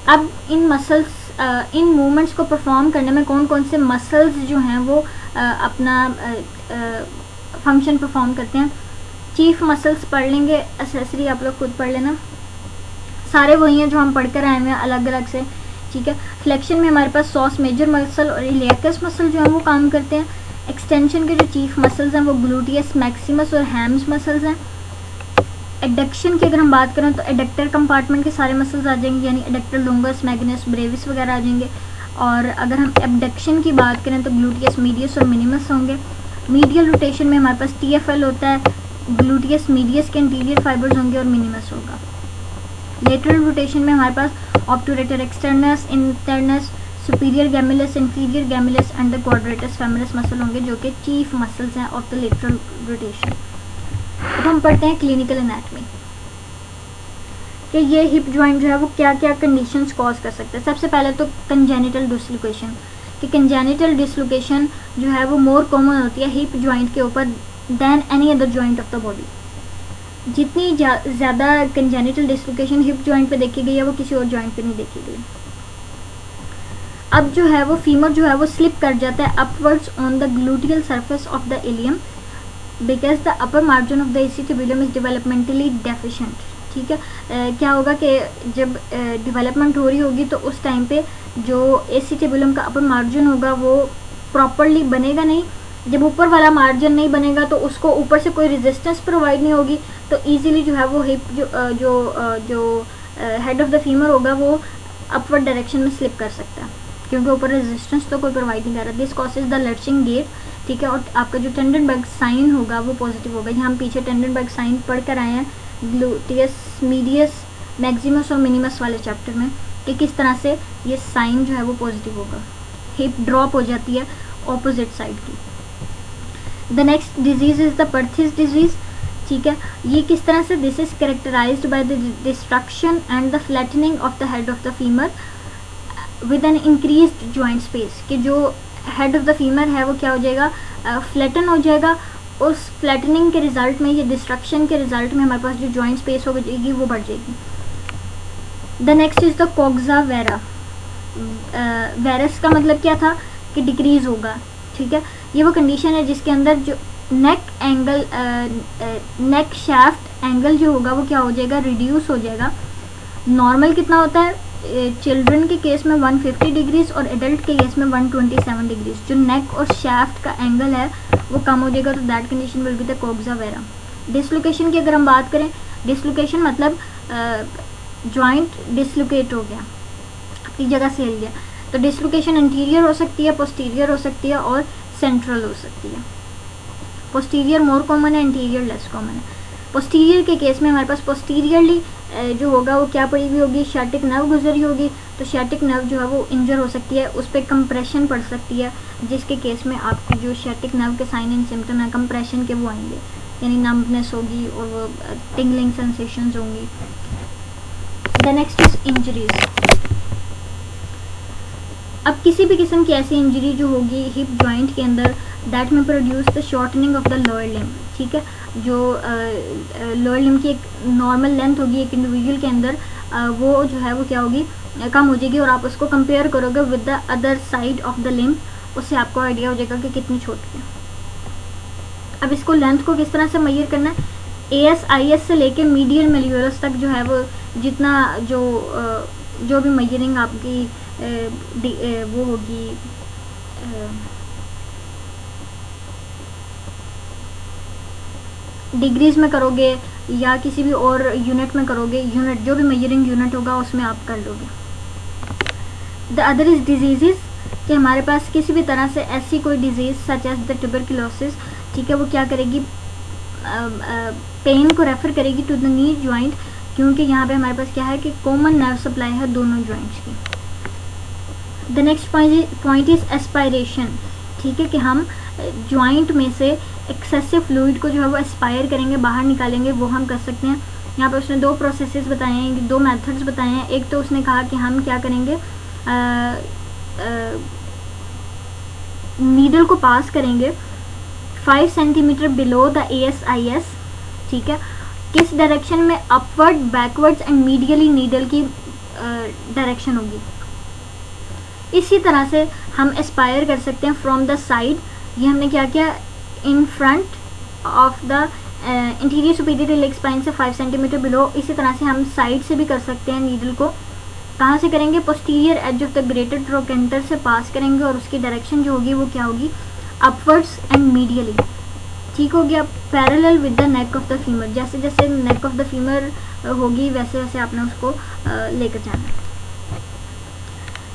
अब इन मसल्स इन मूवमेंट्स को परफॉर्म करने में कौन कौन से मसल्स जो हैं वो अपना फंक्शन परफॉर्म करते हैं। चीफ मसल्स पढ़ लेंगे, एक्सेसरी आप लोग खुद पढ़ लेना, सारे वही हैं जो हम पढ़ कर आए हुए हैं अलग अलग से। ठीक है। फ्लेक्शन में हमारे पास सॉस मेजर मसल और इलियाकस मसल जो है वो काम करते हैं। एक्सटेंशन के जो चीफ मसल्स हैं वो ग्लूटियस मैक्सिमस और हैम्स मसल्स हैं। एडक्शन की अगर हम बात करें तो एडक्टर कंपार्टमेंट के सारे मसल्स आ जाएंगे, यानी एडक्टर लोंगस, मैग्नस, ब्रेविस वगैरह आ जाएंगे। और अगर हम एबडक्शन की बात करें तो ग्लूटियस मीडियस और मिनिमस होंगे। मीडियल रोटेशन में हमारे पास TFL होता है, ग्लूटियस मीडियस के इंटीरियर फाइबर्स होंगे और मिनिमस होगा। लेटरल रोटेशन में हमारे पास obturator externus, internus, superior gemellus, inferior gemellus and the quadratus femoris muscle होंगे जो कि चीफ मसल्स हैं ऑफ द लेटरल रोटेशन। अब हम पढ़ते हैं क्लिनिकल एनाटॉमी कि ये हिप जॉइंट जो है वो क्या क्या कंडीशंस कॉज कर सकते हैं। सबसे पहले तो कंजेनिटल डिसलोकेशन, कि कंजेनिटल डिसलोकेशन जो है वो मोर कॉमन होती है हिप जॉइंट के ऊपर then any other joint of the body. जितनी ज़्यादा कंजेनिटल डिसलोकेशन हिप जॉइंट पे देखी गई है वो किसी और जॉइंट पे नहीं देखी गई। अब जो है वो फीमर जो है वो स्लिप कर जाता है upwards on the gluteal surface of the ilium because the upper margin of the acetabulum is developmentally deficient. ठीक है। क्या होगा कि जब डेवलपमेंट हो रही होगी तो उस टाइम पे जो एसिटिबुलम का अपर मार्जिन होगा वो प्रॉपरली बनेगा नहीं। जब ऊपर वाला मार्जिन नहीं बनेगा तो उसको ऊपर से कोई रेजिस्टेंस प्रोवाइड नहीं होगी तो इजीली जो है वो हिप जो हेड ऑफ द फीमर होगा वो अपवर्ड डायरेक्शन में स्लिप कर सकता है क्योंकि ऊपर रेजिस्टेंस तो कोई प्रोवाइड नहीं कर रहा। This causes the lurching gait. ठीक है। और आपका जो टेंडनबर्ग साइन होगा वो पॉजिटिव होगा। यहाँ हम पीछे टेंडनबर्ग साइन पढ़ कर आए हैं ग्लूटियस मीडियस मैक्सिमस और मिनिमस वाले चैप्टर में कि किस तरह से ये साइन जो है वो पॉजिटिव होगा। हिप ड्रॉप हो जाती है ऑपोजिट साइड की। The next disease is the Perthes disease. ठीक है। ये किस तरह से, this is characterized by the destruction and the flattening of the head of the femur with an increased joint space, कि जो हेड ऑफ द फीमर है वो क्या हो जाएगा, फ्लैटन हो जाएगा। उस फ्लैटनिंग के रिजल्ट में, ये डिस्ट्रक्शन के रिजल्ट में हमारे पास जो जॉइंट स्पेस हो जाएगी वो बढ़ जाएगी। The next is the coxa vara. Varus का मतलब क्या था कि डिक्रीज होगा। ठीक है। ये वो कंडीशन है जिसके अंदर जो नेक एंगल नेक शाफ्ट एंगल जो होगा वो क्या हो जाएगा, रिड्यूस हो जाएगा। नॉर्मल कितना होता है चिल्ड्रन के केस में 150 डिग्रीज और एडल्ट के केस में 127 डिग्रीज। जो नेक और शाफ्ट का एंगल है वो कम हो जाएगा तो that condition will be the coxa vara. Dislocation की अगर हम बात करें, डिसलोकेशन मतलब जॉइंट डिसलोकेट हो गया, अपनी जगह से हिल गया। तो डिसलोकेशन इंटीरियर हो सकती है, पोस्टीरियर हो सकती है और सेंट्रल हो सकती है। पोस्टीरियर मोर कॉमन है, इंटीरियर लेस कॉमन है। पोस्टीरियर के केस में हमारे पास पोस्टीरियरली जो होगा वो क्या पड़ी हुई होगी, शैटिक नर्व गुजरी होगी। तो शैटिक नर्व जो है वो इंजर हो सकती है, उस पर कंप्रेशन पड़ सकती है, जिसके केस में आपकी जो शैटिक नर्व के साइन एंड सिम्टम है कंप्रेशन के वो आएंगे, यानी नम्बनेस होगी और वो टिंगलिंग सेंसेशंस होंगी। The next is injuries. अब किसी भी किस्म की ऐसी इंजरी जो होगी हिप जॉइंट के अंदर दैट में produce the shortening of the lower limb, ठीक है। जो लोअर लिम्ब की एक नॉर्मल लेंथ होगी एक इंडिविजुअल के अंदर, वो जो है वो क्या होगी, कम हो जाएगी, और आप उसको कंपेयर करोगे with the other side of the limb, उससे आपको आइडिया हो जाएगा कि कितनी छोटी है। अब इसको लेंथ को किस तरह से मेजर करना है, AS-IS से लेके मीडियल मेलियोरस तक जो है वो जितना जो भी मेजरिंग आपकी वो होगी डिग्रीज में करोगे या किसी भी और यूनिट में करोगे, यूनिट जो भी मेजरिंग यूनिट होगा उसमें आप कर लोगे। द अदर इज डिजीजेस, कि हमारे पास किसी भी तरह से ऐसी कोई disease such as the tuberculosis, ठीक है, वो क्या करेगी, पेन को रेफर करेगी टू द नी जॉइंट, क्योंकि यहाँ पे हमारे पास क्या है कि कॉमन नर्व सप्लाई है दोनों जॉइंट्स की। The next point is aspiration, ठीक है, कि हम जॉइंट में से एक्सेसिव फ्लूइड को जो है वो एस्पायर करेंगे, बाहर निकालेंगे, वो हम कर सकते हैं। यहाँ पे उसने दो प्रोसेसेस बताए हैं, दो मेथड्स बताए हैं। एक तो उसने कहा कि हम क्या करेंगे, नीडल को पास करेंगे 5 सेंटीमीटर बिलो द AS-IS, ठीक है, किस डायरेक्शन में, upward, backwards and medially needle की डायरेक्शन होगी। इसी तरह से हम एस्पायर कर सकते हैं फ्रॉम द साइड, ये हमने क्या किया, in front of the interior superior leg spine से 5 सेंटीमीटर बिलो। इसी तरह से हम साइड से भी कर सकते हैं, नीडल को कहाँ से करेंगे, posterior edge of the greater trochanter से पास करेंगे, और उसकी डायरेक्शन जो होगी वो क्या होगी, अपवर्ड्स एंड मीडियली, ठीक हो गया, parallel with the neck of the femur, जैसे जैसे नेक ऑफ द फीमर होगी वैसे वैसे आपने उसको लेकर जाना है।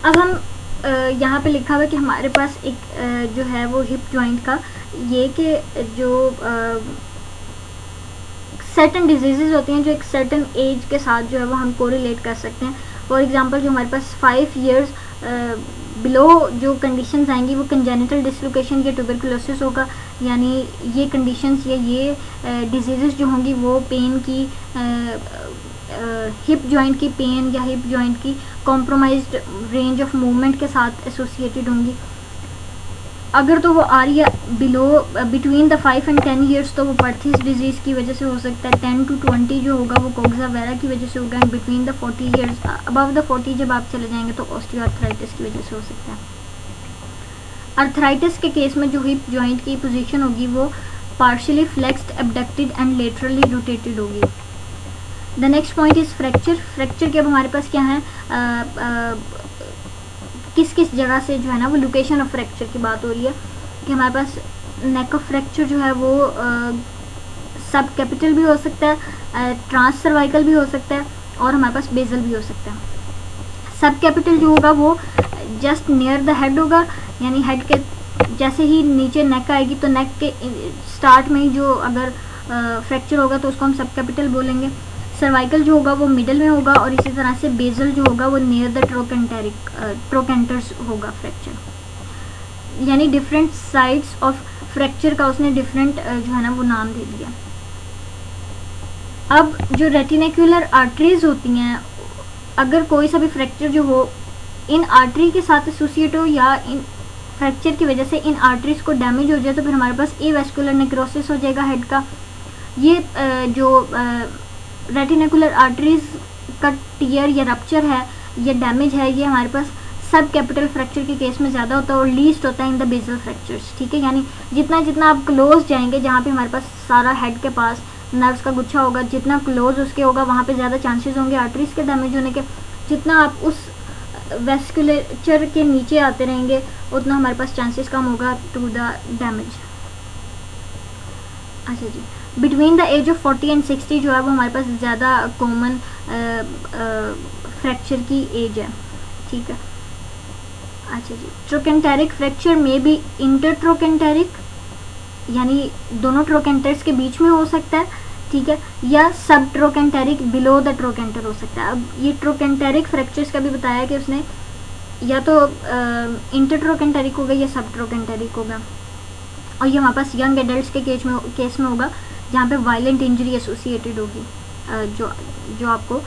अब हम यहाँ पे लिखा हुआ है कि हमारे पास एक जो है वो हिप जॉइंट का ये कि जो सर्टन डिजीजेज होती हैं जो एक सर्टन एज के साथ जो है वो हम कोरिलेट कर सकते हैं। फॉर एग्जांपल जो हमारे पास 5 इयर्स बिलो जो कंडीशंस आएंगी वो कंजेनिटल डिसलोकेशन या ट्यूबरकुलोसिस होगा, यानी ये कंडीशंस या ये डिजीजेस जो होंगी वो पेन की हिप जॉइंट की पेन या हिप जॉइंट की कॉम्प्रोमाइज्ड रेंज ऑफ मूवमेंट के साथ एसोसिएटेड होंगी। अगर तो वो आ रही है below between the 5 and 10 years तो वो पर्थीस डिजीज़ की वजह से हो सकता है, 10 to 20 जो होगा वो कोक्सा वेरा की वजह से होगा, and between the 40 years above the 40 जब आप चले जाएंगे तो ऑस्टियोआर्थराइटिस की वजह से हो सकता है। अर्थराइटिस के केस में जो हिप जॉइंट की पोजीशन होगी वो partially flexed, abducted and laterally rotated होगी। The next point is fracture. Fracture के अब हमारे पास क्या है, किस किस जगह से जो है ना वो लोकेशन ऑफ फ्रैक्चर की बात हो रही है कि हमारे पास नेक ऑफ फ्रैक्चर जो है वो सब कैपिटल भी हो सकता है, ट्रांस सर्वाइकल भी हो सकता है, और हमारे पास बेजल भी हो सकता है। सब कैपिटल जो होगा वो जस्ट नियर द हेड होगा, यानी हेड के जैसे ही नीचे नेक आएगी तो नेक के स्टार्ट में ही जो अगर फ्रैक्चर होगा तो उसको हम सब कैपिटल बोलेंगे। सर्वाइकल जो होगा वो मिडल में होगा, और इसी तरह से बेजल जो होगा वो नियर द ट्रोकेंटर्स होगा फ्रैक्चर, यानी डिफरेंट साइड्स ऑफ फ्रैक्चर का उसने डिफरेंट जो है ना वो नाम दे दिया। अब जो रेटिनेकुलर आर्टरीज होती हैं, अगर कोई सा भी फ्रैक्चर जो हो इन आर्टरी के साथ एसोसिएट हो या इन फ्रैक्चर की वजह से इन आर्टरीज को डैमेज हो जाए तो फिर हमारे पास एवेस्कुलर नेक्रोसिस हो जाएगा हेड का। ये जो रेटिनेकुलर आर्टरीज का टियर या रप्चर है या डैमेज है, ये हमारे पास सब कैपिटल फ्रैक्चर के केस में ज़्यादा होता है और लीस्ट होता है इन द बेजल फ्रैक्चर्स, ठीक है। यानी जितना जितना आप क्लोज जाएंगे, जहाँ पे हमारे पास सारा हेड के पास नर्व्स का गुच्छा होगा, जितना क्लोज उसके होगा वहाँ पे ज़्यादा चांसेस होंगे आर्टरीज के डैमेज होने के। जितना आप उस वेस्कुलेचर के नीचे आते रहेंगे उतना हमारे पास चांसेस कम होगा टू द डैमेज। अच्छा जी, between the age of 40 and 60 जो है वो हमारे पास ज़्यादा कॉमन फ्रैक्चर की एज है, ठीक है। अच्छा जी, ट्रोकेंटेरिक फ्रैक्चर में भी इंटरट्रोकेंटेरिक यानी दोनों ट्रोकेंटर्स के बीच में हो सकता है, ठीक है, या सब ट्रोकेंटेरिक बिलो द ट्रोकेंटर हो सकता है। अब ये ट्रोकेंटेरिक फ्रैक्चर्स का भी बताया कि उसने या तो इंटरट्रोकेंटेरिक होगा या सब ट्रोकेंटेरिक होगा, और ये हमारे पास यंग एडल्ट्स के केस में होगा जहाँ पे वायलेंट इंजरी एसोसिएटेड होगी, जो आपको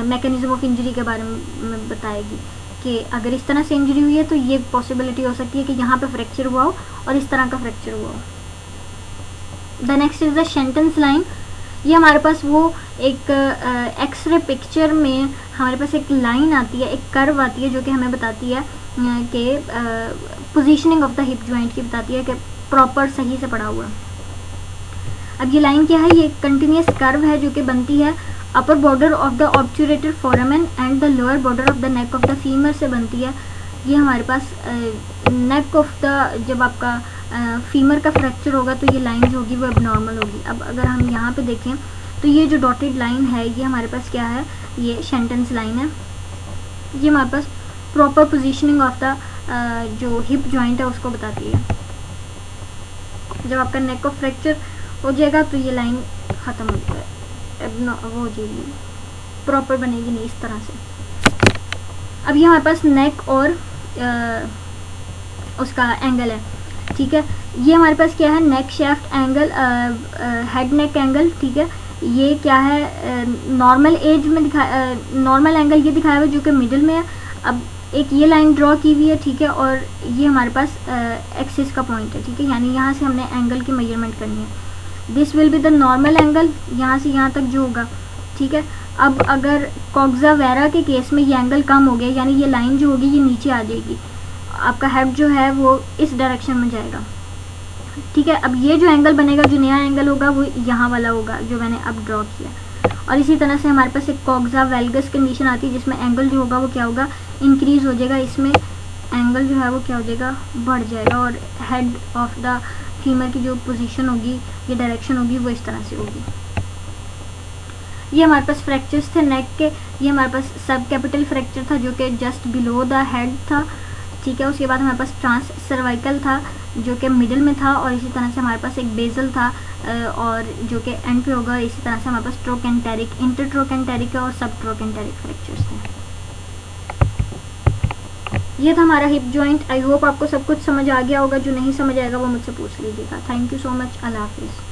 मैकेनिज्म ऑफ इंजरी के बारे में बताएगी। कि अगर इस तरह से इंजरी हुई है तो ये पॉसिबिलिटी हो सकती है कि यहाँ पे फ्रैक्चर हुआ हो और इस तरह का फ्रैक्चर हुआ हो। The next is the Shenton's line. ये हमारे पास वो एक एक्सरे पिक्चर में हमारे पास एक लाइन आती है, एक कर्व आती है जो कि हमें बताती है कि positioning of the hip joint की बताती है कि प्रॉपर सही से पड़ा हुआ। अब ये लाइन क्या है, ये कंटिन्यूस कर्व है जो कि बनती है upper border of the obturator foramen and the lower border of the neck of the femur से बनती है। ये हमारे पास नेक ऑफ द, जब आपका फीमर का फ्रैक्चर होगा तो ये लाइन जो होगी वो एबनॉर्मल होगी। अब अगर हम यहाँ पे देखें तो ये जो डॉटेड लाइन है ये हमारे पास क्या है, ये शेंटन्स लाइन है। ये हमारे पास प्रॉपर पोजीशनिंग ऑफ द जो हिप जॉइंट है उसको बताती है। जब आपका नेक ऑफ फ्रैक्चर हो जाएगा तो ये लाइन ख़त्म हो जाएगा, वो हो जाएगी, प्रॉपर बनेगी नहीं इस तरह से। अब ये हमारे पास नेक और उसका एंगल है, ठीक है। ये हमारे पास क्या है, neck shaft angle, head neck angle, ठीक है। ये क्या है, नॉर्मल एज में नॉर्मल एंगल ये दिखाया हुआ है जो कि मिडिल में है। अब एक ये लाइन ड्रॉ की हुई है, ठीक है, और ये हमारे पास एक्सिस का पॉइंट है, ठीक है, यानी यहाँ से हमने एंगल की मेजरमेंट करनी है। This will be the normal angle, यहाँ से यहाँ तक जो होगा, ठीक है। अब अगर कॉक्सा वेरा के केस में ये एंगल कम हो गया, यानी ये लाइन जो होगी ये नीचे आ जाएगी, आपका हेड जो है वो इस डायरेक्शन में जाएगा, ठीक है। अब ये जो एंगल बनेगा, जो नया एंगल होगा वो यहाँ वाला होगा जो मैंने अब ड्रॉ किया। और इसी तरह से हमारे पास एक कॉक्सा वेल्गस कंडीशन आती है जिसमें एंगल जो होगा वो क्या होगा, इंक्रीज हो जाएगा, इसमें एंगल जो है वो क्या हो जाएगा, बढ़ जाएगा, और हेड ऑफ द फीमर की जो पोजीशन होगी, ये डायरेक्शन होगी, वो इस तरह से होगी। ये हमारे पास फ्रैक्चर्स थे नेक के। ये हमारे पास सब कैपिटल फ्रैक्चर था जो कि जस्ट बिलो द हेड था, ठीक है। उसके बाद हमारे पास ट्रांस सर्वाइकल था जो कि मिडिल में था, और इसी तरह से हमारे पास एक बेसल था और जो कि एंड पे होगा। इसी तरह से हमारे पास ट्रोकेंटेरिक, इंटर ट्रोकेंटेरिक और सब ट्रोकेंटेरिक फ्रैक्चर्स थे। ये था हमारा हिप जॉइंट। आई होप आपको सब कुछ समझ आ गया होगा। जो नहीं समझ आएगा वो मुझसे पूछ लीजिएगा। Thank you so much. अल्लाह हाफिज़।